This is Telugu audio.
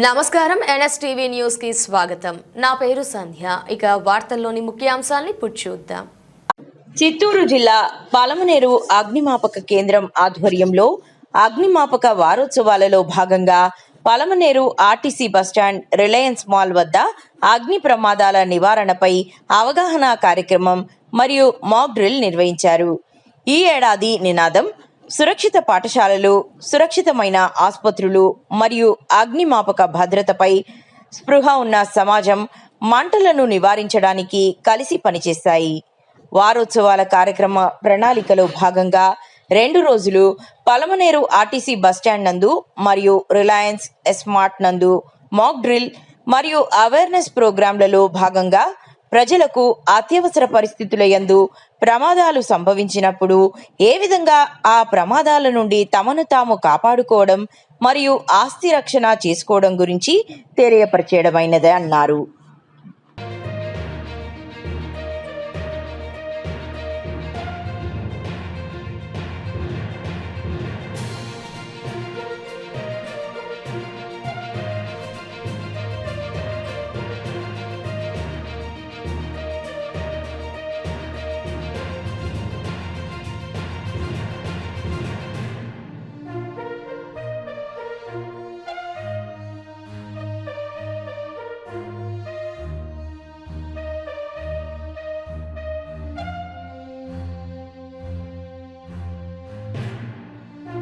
నమస్కారం ఎన్ఎస్టీవీ న్యూస్ కి స్వాగతం. నా పేరు సంధ్య. ఇక వార్తల్లోని ముఖ్యాంశాలను ఇప్పుడు చూద్దాం. చిత్తూరు జిల్లా పలమనేరు అగ్నిమాపక కేంద్రం ఆధ్వర్యంలో అగ్నిమాపక వారోత్సవాలలో భాగంగా Palamaneru RTC bus stand, Reliance mall వద్ద అగ్ని ప్రమాదాల నివారణపై అవగాహన కార్యక్రమం మరియు మాక్ డ్రిల్ నిర్వహించారు. ఈ ఏడాది నినాదం సురక్షిత పాఠశాలలు, సురక్షితమైన ఆసుపత్రులు మరియు అగ్నిమాపక భద్రతపై స్పృహ ఉన్న సమాజం మంటలను నివారించడానికి కలిసి పనిచేస్తాయి. వారోత్సవాల కార్యక్రమ ప్రణాళికలో భాగంగా 2 రోజులు పలమనేరు ఆర్టీసీ బస్టాండ్ నందు మరియు రిలయన్స్ ఎస్మార్ట్ నందు మాక్ డ్రిల్ మరియు అవేర్నెస్ ప్రోగ్రాంలలో భాగంగా ప్రజలకు అత్యవసర పరిస్థితుల యందు ప్రమాదాలు సంభవించినప్పుడు ఏ విధంగా ఆ ప్రమాదాల నుండి తమను తాము కాపాడుకోవడం మరియు ఆస్తి రక్షణ చేసుకోవడం గురించి తెలియపరచడమైనదే అన్నారు.